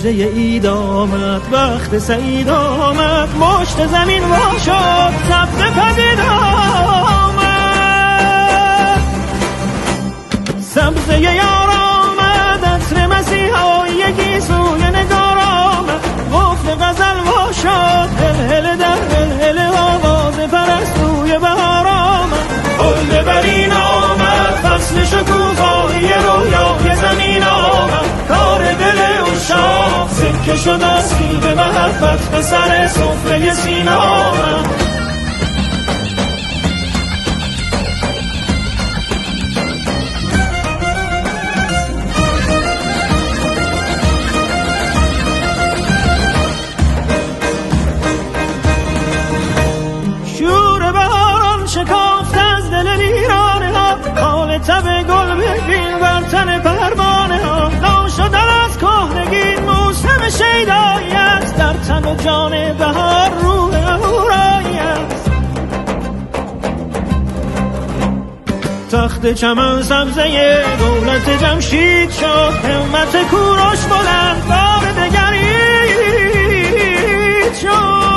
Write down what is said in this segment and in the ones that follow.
مژده عید آمد، وقت سعید آمد، مشت زمین وا شد، سبز پدید آمد. سبزه یار آمد، عطر مسیحایی گیسوی نگار آمد، قفل غزل وا شد، هل در هل آواز پرستوی بهار آمد. حل برین آمد، فصل شکوفایی رویای زمین آمد، کار دل عشاق سکه شد از خیل محبت به سر سفره سینه آمد. شور بهاران شکافت از دل ویرانه ها، حال تب گل ببین بر تن پروانه ها. لا شدن از کهنگی موسم شیدایی است، در تن و جان بهار روح اهورایی است. تخت چمن سبزه دولت جمشید شد، همت کوروش بلند بار دگرید شد.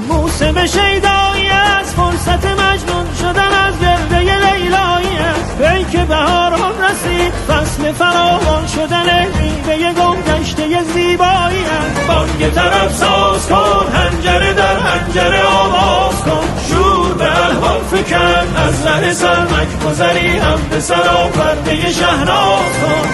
موسم شیدایی است، فرصت مجنون شدن از گرده لیلایی است. پیک بهاران رسید، فصل فراوان شدن میوه گم گشته زیبایی است. بانگ طرب ساز کن، حنجره در حنجره آواز کن، شور به احوال فکن، از ره سرمک گذری هم به سراپرده شهناز کن.